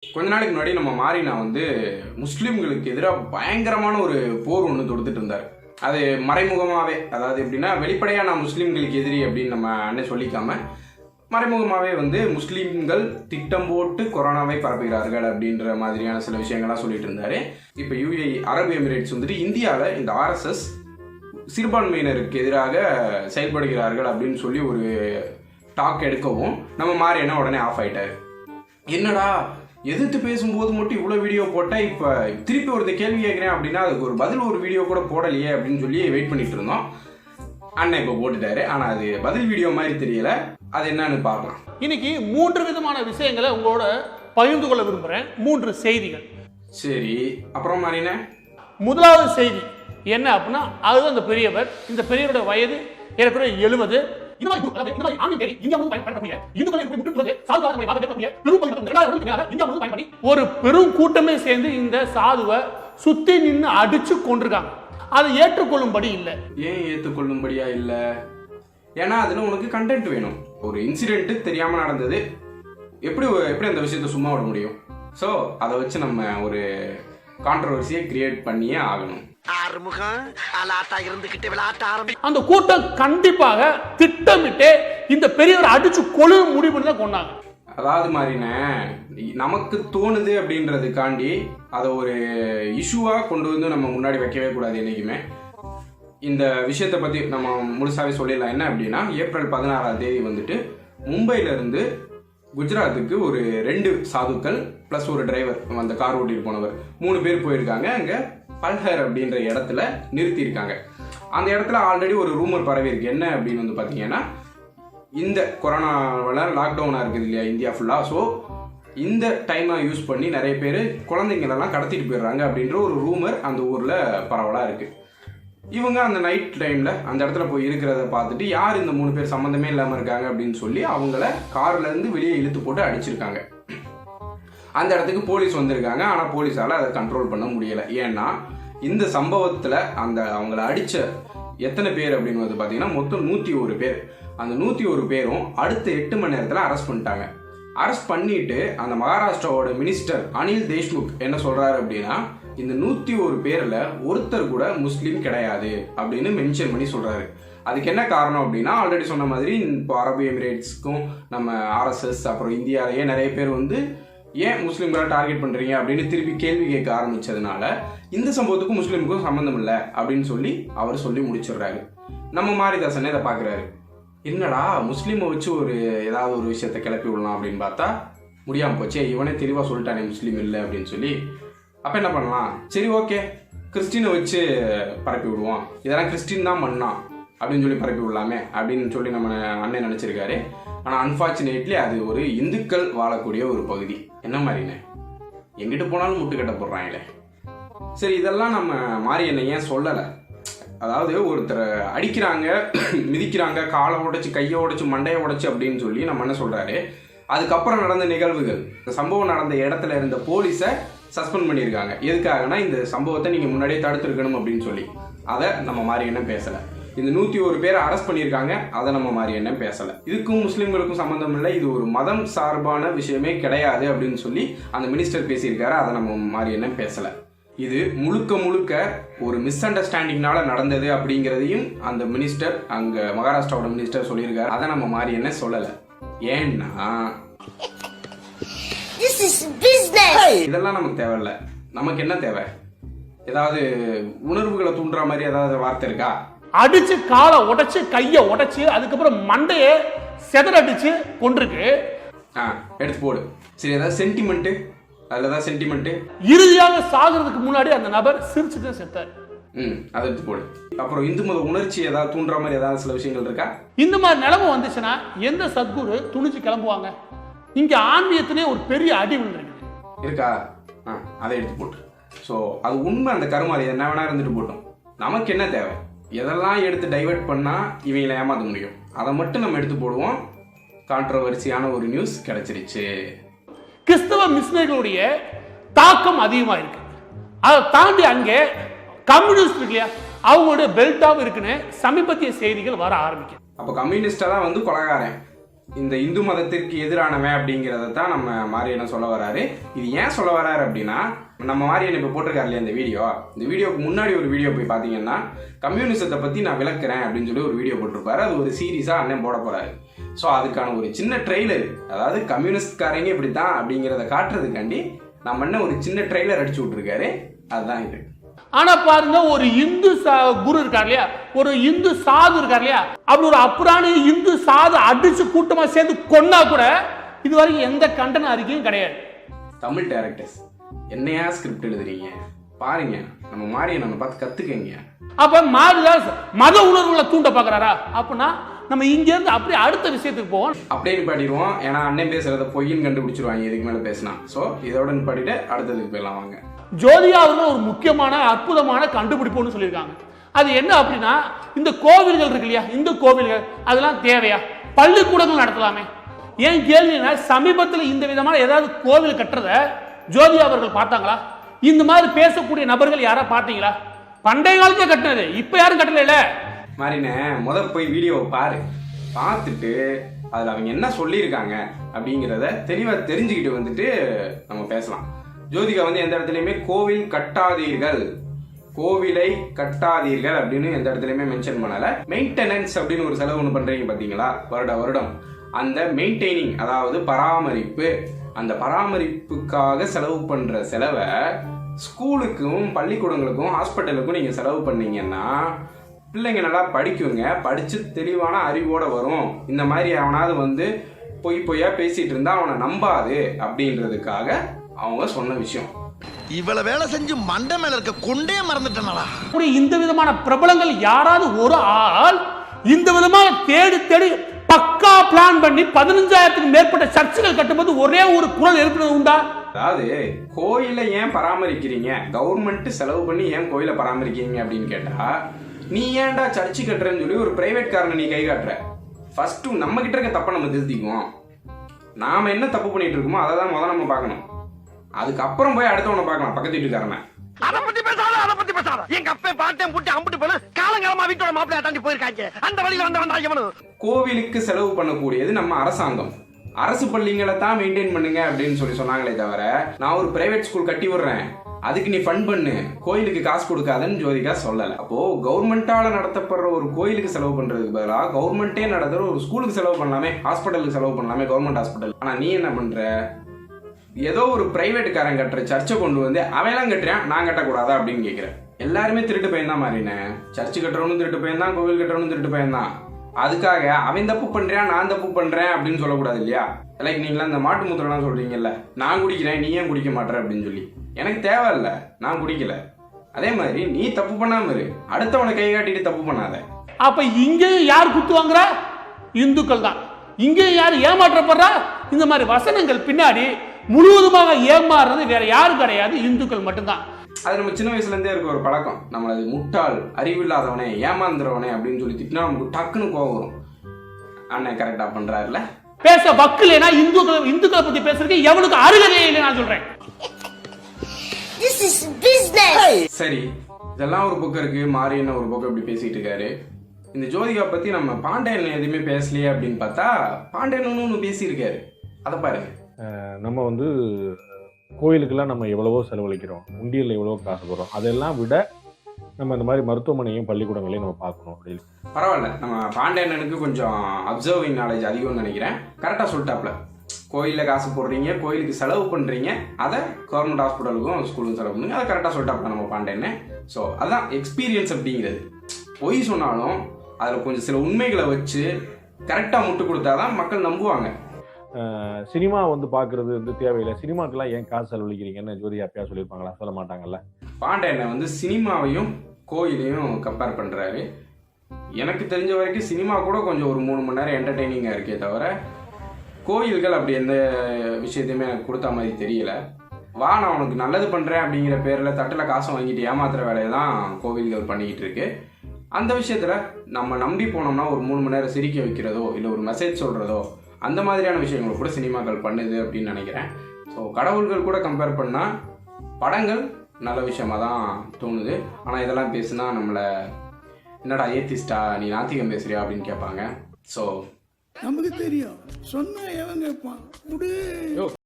கொஞ்ச நாளைக்கு முன்னாடி நம்ம மாரினா வந்து முஸ்லீம்களுக்கு எதிராக பயங்கரமான ஒரு போர் ஒன்று தொடுத்துட்டு இருந்தார். அது மறைமுகமாகவே, அதாவது எப்படின்னா வெளிப்படையாக நான் முஸ்லீம்களுக்கு எதிரி அப்படின்னு நம்ம அண்ணன் சொல்லிக்காம மறைமுகமாகவே வந்து முஸ்லீம்கள் திட்டம் போட்டு கொரோனாவை பரப்புகிறார்கள் அப்படின்ற மாதிரியான சில விஷயங்கள்லாம் சொல்லிட்டு இருந்தாரு. இப்போ யுஏஇ அரபு எமிரேட்ஸ் வந்துட்டு இந்தியாவில் இந்த ஆர்எஸ்எஸ் சிறுபான்மையினருக்கு எதிராக செயல்படுகிறார்கள் அப்படின்னு சொல்லி ஒரு டாக் எடுக்கவும் நம்ம மாரினா உடனே ஆஃப் ஆயிட்டாரு. என்னடா எதிர்த்து பேசும்போது மட்டும் இவ்வளோ வீடியோ போட்டால் இப்போ திருப்பி ஒரு கேள்வி கேட்குறேன் அப்படின்னா அதுக்கு ஒரு பதில் ஒரு வீடியோ கூட போடலையே அப்படின்னு சொல்லி வெயிட் பண்ணிட்டு இருந்தோம். அண்ணன் இப்போ போட்டுட்டாரு. ஆனால் அது பதில் வீடியோ மாதிரி தெரியல. அது என்னன்னு பார்க்கலாம். இன்னைக்கு 3 விதமான விஷயங்களை உங்களோட பகிர்ந்து கொள்ள விரும்புகிறேன். 3 செய்திகள். சரி, அப்புறம் மாரினா முதலாவது செய்தி என்ன அப்படின்னா, அதுதான் இந்த பெரியவர். இந்த பெரியவருடைய வயது ஏறக்குறைய 70. ஒரு பெரும் கூட்டமே சேர்ந்து இந்த சாதுவை சுத்தி நின்று அடிச்சு கொண்டிருக்காங்க. அதை ஏற்றுக்கொள்ளும்படி இல்லை. ஏன் ஏற்றுக்கொள்ளும்படியா இல்லை? ஏன்னா அதுல உனக்கு கண்டென்ட் வேணும். ஒரு இன்சிடென்ட் தெரியாம நடந்தது, எப்படி அந்த விஷயத்தை சும்மா விட முடியும்? ஸோ அதை வச்சு நம்ம ஒரு கான்ட்ரவர்சியை கிரியேட் பண்ணியே ஆகணும். அந்த கூட்டம் கண்டிப்பாக திட்டமிட்டு இந்த பெரியவர் அடிச்சு கொழு முடிவு தான் கொண்டாங்க. அதாவது மாரினா நமக்கு தோணுது அப்படின்றதுக்காண்டி அதை ஒரு இஷ்யூவா கொண்டு வந்து நம்ம முன்னாடி வைக்கவே கூடாது என்னைக்குமே. இந்த விஷயத்தை பத்தி நம்ம முழுசாவே சொல்லிடலாம். என்ன அப்படின்னா, ஏப்ரல் 16ஆம் தேதி வந்துட்டு மும்பையில இருந்து குஜராத்துக்கு ஒரு 2 சாதுக்கள் பிளஸ் ஒரு டிரைவர், அந்த கார் ஓட்டிட்டு போனவர், 3 பேர் போயிருக்காங்க. அங்க பல்ஹர் அப்படின்ற இடத்துல நிறுத்தியிருக்காங்க. அந்த இடத்துல ஆல்ரெடி ஒரு ரூமர் பரவி இருக்கு. என்ன அப்படின்னு வந்து பார்த்தீங்கன்னா, இந்த கொரோனாவால லாக்டவுனாக இருக்குது இல்லையா இந்தியா ஃபுல்லாக. ஸோ இந்த டைமை யூஸ் பண்ணி நிறைய பேர் குழந்தைங்களெல்லாம் கடத்திட்டு போயிடுறாங்க அப்படின்ற ஒரு ரூமர் அந்த ஊரில் பரவலாக இருக்குது. இவங்க அந்த நைட் டைமில் அந்த இடத்துல போய் இருக்கிறத பார்த்துட்டு யார் இந்த 3 பேர் சம்மந்தமே இல்லாமல் இருக்காங்க அப்படின்னு சொல்லி அவங்கள கார்லேருந்து வெளியே இழுத்து போட்டு அடிச்சிருக்காங்க. அந்த இடத்துக்கு போலீஸ் வந்திருக்காங்க. ஆனால் போலீஸால் அதை கண்ட்ரோல் பண்ண முடியலை. ஏன்னா இந்த சம்பவத்தில் அவங்கள அடித்த எத்தனை பேர் அப்படின்னு வந்து பார்த்தீங்கன்னா மொத்தம் 101 பேர். அந்த 101 பேரும் அடுத்த 8 மணி நேரத்தில் அரெஸ்ட் பண்ணிட்டாங்க. அரெஸ்ட் பண்ணிட்டு அந்த மகாராஷ்டிராவோட மினிஸ்டர் அனில் தேஷ்முக் என்ன சொல்றாரு அப்படின்னா, இந்த 101 பேர்ல ஒருத்தர் கூட முஸ்லீம் கிடையாது அப்படின்னு மென்ஷன் பண்ணி சொல்றாரு. அதுக்கு என்ன காரணம் அப்படின்னா, ஆல்ரெடி சொன்ன மாதிரி இப்போ அரபு எமிரேட்ஸ்க்கும் நம்ம ஆர்எஸ்எஸ் அப்புறம் இந்தியாவிலேயே நிறைய பேர் வந்து ஏன் முஸ்லீம்களை டார்கெட் பண்றீங்க அப்படின்னு திருப்பி கேள்வி கேட்க ஆரம்பிச்சதுனால இந்த சம்பவத்துக்கும் முஸ்லீமுக்கும் சம்மந்தம் இல்லை அப்படின்னு சொல்லி அவர் சொல்லி முடிச்சிடுறாரு. நம்ம மாரிதாசனே இதை பார்க்குறாரு. என்னடா முஸ்லீமை வச்சு ஏதாவது ஒரு விஷயத்தை கிளப்பி விடலாம் அப்படின்னு பார்த்தா முடியாமல் போச்சே, இவனே தெளிவாக சொல்லிட்டானே முஸ்லீம் இல்லை அப்படின்னு சொல்லி. அப்போ என்ன பண்ணலாம், சரி ஓகே கிறிஸ்டினை வச்சு பரப்பி விடுவோம், இதெல்லாம் கிறிஸ்டின் தான் பண்ணான் அப்படின்னு சொல்லி பரப்பி விடலாமே அப்படின்னு சொல்லி நம்ம அண்ணன் நினச்சிருக்காரு. ஆனால் அன்ஃபார்ச்சுனேட்லி அது ஒரு இந்துக்கள் வாழக்கூடிய ஒரு பகுதி. என்ன மாதிரிண்ணே, எங்கிட்ட போனாலும் முட்டுக்கட்ட போடுறாங்களே. சரி, இதெல்லாம் நம்ம மாரி என்ன ஏன் சொல்லலை? அதாவது ஒருத்தரை அடிக்கிறாங்க, மிதிக்கிறாங்க, காலை உடைச்சு கையை உடைச்சு மண்டையை உடைச்சு அப்படின்னு சொல்லி நம்ம என்ன சொல்றாரு, அதுக்கப்புறம் நடந்த நிகழ்வுகள், இந்த சம்பவம் நடந்த இடத்துல இருந்த போலீஸை சஸ்பெண்ட் பண்ணியிருக்காங்க. எதுக்காகனா இந்த சம்பவத்தை நீங்க முன்னாடியே தடுத்துருக்கணும் அப்படின்னு சொல்லி. அதை நம்ம மாரி என்ன பேசலை. இந்த 101 பேரை அரெஸ்ட் பண்ணியிருக்காங்க, அதை நம்ம மாரி என்ன பேசலை. இதுக்கும் முஸ்லீம்களுக்கும் சம்மந்தம் இல்லை, இது ஒரு மதம் சார்பான விஷயமே கிடையாது அப்படின்னு சொல்லி அந்த மினிஸ்டர் பேசியிருக்காரு. அதை நம்ம மாரி என்ன பேசலை. இது முழுக்க ஒரு மிஸ் அண்டர்ஸ்டாண்டிங்னால நடந்தது அப்படிங்கிறதையும் அந்த மினிஸ்டர், அங்க மகாராஷ்டிராவோட மினிஸ்டர் சொல்லியிருக்காரு. அதை நம்ம மாரி என்ன சொல்லலை. ஏன்னா இதெல்லாம் நமக்கு தேவையில்லை. நமக்கு என்ன தேவை, ஏதாவது உணர்வுகளை தூண்டுற மாதிரி ஏதாவது வார்த்தை இருக்கா? அடிச்சு காலை உடைச்சு கையை உடைச்சு அதுக்கப்புறம் மண்டையை செதறடிச்சு கொண்டிருக்கு. எடுத்து போடு. சரி, ஏதாவது சென்டிமெண்ட், அதுல தான் சென்டிமெண்ட். இறுதியாக சாகிறதுக்கு முன்னாடி அந்த நபர் சிரிச்சுட்டு செத்தார். அதை எடுத்து போடு. அப்புறம் இந்து மத உணர்ச்சி ஏதாவது தூண்டுற மாதிரி ஏதாவது சில விஷயங்கள் இருக்கா? இந்த மாதிரி நிலைமை வந்துச்சுன்னா எந்த சத்குரு துணிச்சு கிளம்புவாங்க? இங்க ஆன்மீகத்திலே ஒரு பெரிய அடி விழுந்துருக்கு இருக்கா? அதை எடுத்து போட்டு. ஸோ அது உண்மை, அந்த கருமாதி என்ன வேணா இருந்துட்டு போட்டோம். நமக்கு என்ன தேவை, எதெல்லாம் எடுத்து டைவெர்ட் பண்ணா இவங்களை ஏமாற்ற முடியும் அதை மட்டும் நம்ம எடுத்து போடுவோம். கான்ட்ரவர்சியான ஒரு நியூஸ் கிடைச்சிருச்சு. கிறிஸ்தவ மிஷனரிகளுடைய தாக்கம் அதிகமா இருக்கு. அதை தாண்டி அங்கே கம்யூனிஸ்ட் இல்லையா, அவங்களுடைய பெல்ட்டாவும் இருக்குன்னு சமீபத்திய செய்திகள் வர ஆரம்பிக்கும். அப்போ கம்யூனிஸ்டா தான் வந்து கொலைகாரன், இந்த இந்து மதத்திற்கு எதிரானவன் அப்படிங்கிறத தான் நம்ம மாரியண்ணன் சொல்ல வராரு. இது ஏன் சொல்ல வராரு அப்படின்னா, நம்ம மாரியண்ணன் இப்போ போட்டிருக்காரு இல்லையா இந்த வீடியோக்கு முன்னாடி ஒரு வீடியோ போய் பார்த்தீங்கன்னா கம்யூனிசத்தை பற்றி நான் விளக்குறேன் அப்படின்னு சொல்லி ஒரு வீடியோ போட்டிருப்பாரு. அது ஒரு சீரியஸாக அண்ணன் போட போகிறாரு. ஸோ அதுக்கான ஒரு சின்ன ட்ரெய்லர், அதாவது கம்யூனிஸ்ட்காரங்க இப்படி தான் அப்படிங்கிறத காட்டுறதுக்காண்டி நம்ம அண்ணன் ஒரு சின்ன ட்ரெய்லர் அடிச்சு விட்டுருக்காரு. அதுதான் இது. ஆனா பாருங்க, ஒரு இந்து குரு இருக்கார் இல்லையா, ஒரு இந்து சாது இருக்கார் இல்லையா, அப்படி ஒரு அப்புறான இந்து சாது அடிச்சு கூட்டமா சேர்ந்து கொன்னா கூட இது வரைக்கும் எந்த கண்டன அறிக்கையும் கிடையாது. தமிழ் டைரக்டர்ஸ் என்னையா ஸ்கிரிப்ட் எழுதுறீங்க பாருங்க, நம்ம மாரியண்ணனை பார்த்து கத்துக்கங்க. அப்ப மாரிதாஸ் மத உணர்வுகளை தூண்ட பாக்குறாரா? அப்படின்னா நம்ம இங்க இருந்து அப்படியே அடுத்த விஷயத்துக்கு போவோம். அப்படியே நிப்பாட்டிடுவோம். ஏன்னா அண்ணன் பேசுறத பொய்ன்னு கண்டுபிடிச்சிருவாங்க இதுக்கு மேல பேசினா. ஸோ இதோட நிப்பாட்டிட்டு அடுத்ததுக்கு போயிடலாம் வாங்க. ஜோதிகா அவர்கள் ஒரு முக்கியமான அற்புதமான கண்டுபிடிப்புன்னு சொல்லியிருக்காங்க. அது என்ன அப்படின்னா, இந்த கோவில்கள் இருக்கு இல்லையா, இந்த கோவில்கள் அதெல்லாம் தேவையா? பள்ளிக்கூடங்கள் நடத்தலாமே. ஏன் கேள்வினா, சமீபத்தில் இந்த விதமான ஏதாவது கோவில் கட்டுறத ஜோதிகா அவர்கள் பார்த்தாங்களா? இந்த மாதிரி பேசக்கூடிய நபர்கள் யாரா பார்த்தீங்களா? பண்டைய காலத்துல கட்டினது, இப்ப யாரும் கட்டல. மாறினே போய் வீடியோவை பாரு, பார்த்துட்டு அதில் அவங்க என்ன சொல்லியிருக்காங்க அப்படிங்கிறத தெளிவாக தெரிஞ்சுக்கிட்டு வந்துட்டு நம்ம பேசலாம். ஜோதிகா எந்த இடத்துலையுமே கோவிலை கட்டாதீர்கள் அப்படின்னு எந்த இடத்துலையுமே மென்ஷன் பண்ணலை. மெயின்டெனன்ஸ் அப்படின்னு ஒரு செலவு ஒன்று பண்ணுறீங்க பார்த்தீங்களா, வருடம் அந்த மெயின்டைனிங், அதாவது பராமரிப்பு, அந்த பராமரிப்புக்காக செலவு பண்ணுற செலவை ஸ்கூலுக்கும் பள்ளிக்கூடங்களுக்கும் ஹாஸ்பிட்டலுக்கும் நீங்கள் செலவு பண்ணீங்கன்னா பிள்ளைங்க நல்லா படிக்குங்க, படித்து தெளிவான அறிவோட வரும். இந்த மாதிரி அவனாவது பொய்யா பேசிட்டு இருந்தா அவனை நம்பாது அப்படின்றதுக்காக அவங்க சொன்ன விஷயம். இவ்வளவு வேலை செஞ்சு மண்டை மேல இருக்க கொண்டே மறந்துட்டனாலா? இந்த விதமான பிரபலங்கள் யாராவது ஒரு ஆள் இந்த விதமாக தேடி பக்கா பிளான் பண்ணி 15,000க்கு மேற்பட்ட சர்ச்சுகள் கட்டும்போது ஒரே ஒரு குரல் எழுப்பினது உண்டா? அதாவது கோயிலை ஏன் பராமரிக்கிறீங்க, கவர்மெண்ட் செலவு பண்ணி ஏன் கோயிலை பராமரிக்கிறீங்க அப்படின்னு கேட்டா, நீ ஏன்டா சர்ச்சு கட்டுறன்னு சொல்லி ஒரு பிரைவேட் காரனை நீ கை காட்டுற. ஃபர்ஸ்ட் நம்ம கிட்ட இருக்க தப்பை நம்ம திருத்திக்குவோம். நாம என்ன தப்பு பண்ணிட்டு இருக்கோமோ அதை தான் முதல்ல நம்ம பார்க்கணும். அதுக்கப்புறம் போய் அடுத்தவனை பார்க்கலாம், பக்கத்து வீட்டுக்காரனை. அதை பத்தி பேசாத. எங்க அப்பா பாட்டையும் புட்டி அம்பிட்டு போன காலங்காலமா வீட்டோட மாப்பிள்ளைய தாண்டி போயிருக்காங்க. அந்த வழியில வந்தவன் கோவிலுக்கு செலவு பண்ணக்கூடியது நம்ம அரசாங்கம். அரசு பள்ளிங்களை தான் மெயின்டைன் பண்ணுங்க அப்படின்னு சொன்னாங்களே தவிர, நான் ஒரு பிரைவேட் ஸ்கூல் கட்டி விடுறேன் அதுக்கு நீ ஃபண்ட் பண்ணு, கோயிலுக்கு காசு கொடுக்காதன்னு ஜோதிகா சொல்லலை. அப்போ கவர்மெண்டால நடத்தப்படுற ஒரு கோயிலுக்கு செலவு பண்றதுக்கு பதிலாக கவர்மெண்டே நடத்துற ஒரு ஸ்கூலுக்கு செலவு பண்ணலாமே, ஹாஸ்பிட்டலுக்கு செலவு பண்ணலாமே, கவர்மெண்ட் ஹாஸ்பிட்டல். ஆனா நீ என்ன பண்ற, ஏதோ ஒரு பிரைவேட் காரன் கட்டுற சர்ச்சை கொண்டு அவெல்லாம் கட்டுறான், நான் கட்டக்கூடாதா அப்படின்னு கேட்கிறேன். எல்லாருமே திருட்டு பையன் தான் மாறினேன். சர்ச்சு கட்டுறவனும் திருட்டு பையன் தான், கோவில் கட்டுறவனும் திருட்டு பையன் தான். அதுக்காக அவன் தப்பு பண்றான் நான் தப்பு பண்றேன் அப்படின்னு சொல்லக்கூடாது இல்லையா? லைக் நீங்களா இந்த மாட்டு முத்திரலாம் சொல்றீங்கல்ல, நான் குடிக்கிறேன் நீ ஏன் குடிக்க மாட்டேற அப்படின்னு சொல்லி. எனக்கு தேவையில்ல, நான் குடிக்கல. அதே மாதிரி நீ தப்பு பண்ணாம இரு, அடுத்தவனை கை காட்டிட்டு தப்பு பண்ணாத. அப்ப இங்கேயும் யார் குத்து வாங்குறா? இந்துக்கள் தான். இங்கேயும் யார் ஏமாற்றப்படுறா? இந்த மாதிரி வசனங்கள் பின்னாடி முழுவதுமாக ஏமாறுறது வேற யாரும் கிடையாது, இந்துக்கள் மட்டும்தான். அது நம்ம சின்ன வயசுல இருந்தே இருக்க ஒரு பழக்கம். நம்மளது முட்டாள், அறிவில்லாதவனே, ஏமாந்துறவனே அப்படின்னு சொல்லி திட்டினா நமக்கு டக்குன்னு கோவம் வரும். அண்ணன் கரெக்டா பண்றாருல. பேச வக்கு இல்லைனா இந்துக்களை பத்தி பேசுறதுக்கு எவனுக்கு அருகதை இல்லை நான் சொல்றேன். சரி, இதெல்லாம் ஒரு பக்கம் இருக்கு. மாரியண்ணன் ஒரு பக்கம் இப்படி பேசிட்டு இருக்காரு. இந்த ஜோதிகா பத்தி நம்ம பாண்டியன் எதுவுமே பேசலையே அப்படின்னு பார்த்தா பாண்டியன் ஒன்று பேசியிருக்காரு. அதை பாருங்க. நம்ம கோயிலுக்கெல்லாம் நம்ம எவ்வளவோ செலவழிக்கிறோம், உண்டியல் எவ்வளவோ காசு போகிறோம். அதெல்லாம் விட நம்ம இந்த மாதிரி மருத்துவமனையும் பள்ளிக்கூடங்களையும் நம்ம பார்க்கணும் அப்படின்னு. பரவாயில்ல, நம்ம பாண்டியனுக்கு கொஞ்சம் அப்சர்விங் நாலேஜ் அதிகம்னு நினைக்கிறேன். கரெக்டாக சொல்லிட்டாப்ல. கோயிலில் காசு போடுறீங்க, கோயிலுக்கு செலவு பண்ணுறீங்க, அதை கவர்மெண்ட் ஹாஸ்பிட்டலுக்கும் ஸ்கூலுக்கும் செலவு பண்ணுங்க, அதை கரெக்டாக சொல்லிட்டாப்ல நம்ம பாண்டியன்னு. ஸோ அதுதான் எக்ஸ்பீரியன்ஸ் அப்படிங்கிறது. பொய் சொன்னாலும் அதில் கொஞ்சம் சில உண்மைகளை வச்சு கரெக்டாக முட்டு கொடுத்தாதான் மக்கள் நம்புவாங்க. சினிமா பார்க்கறது தேவையில்லை, சினிமாக்கெல்லாம் ஏன் காசு செலவழிக்கிறீங்கன்னு ஜோதிகா அப்பயா சொல்லியிருப்பாங்களா? சொல்ல மாட்டாங்கல்ல. பாண்டியனை சினிமாவையும் கோயிலையும் கம்பேர் பண்ணுறாரு. எனக்கு தெரிஞ்ச வரைக்கும் சினிமா கூட கொஞ்சம் ஒரு 3 மணி நேரம் என்டர்டெய்னிங்காக இருக்கே தவிர கோயில்கள் அப்படி எந்த விஷயத்தையுமே எனக்கு கொடுத்த மாதிரி தெரியல. நான் உனக்கு நல்லது பண்ணுறேன் அப்படிங்கிற பேரில் தட்டில் காசை வாங்கிட்டு ஏமாத்துற வேலையை தான் கோவில்கள் பண்ணிக்கிட்டு இருக்கு. அந்த விஷயத்தில் நம்ம நம்பி போனோம்னா ஒரு 3 மணி நேரம் சிரிக்க வைக்கிறதோ இல்லை ஒரு மெசேஜ் சொல்கிறதோ அந்த மாதிரியான விஷயங்கள் கூட சினிமாக்கள் பண்ணுது அப்படின்னு நினைக்கிறேன். ஸோ கடவுள்கள் கூட கம்பேர் பண்ணால் படங்கள் நல்ல விஷயமாக தான் தோணுது. ஆனால் இதெல்லாம் பேசுனா நம்மளை என்னடா ஏத்திஸ்டா, நீ நாத்திகம் பேசுறியா அப்படின்னு கேட்பாங்க. ஸோ நமக்கு தெரியும் சொன்னா எவன் கேட்பான்?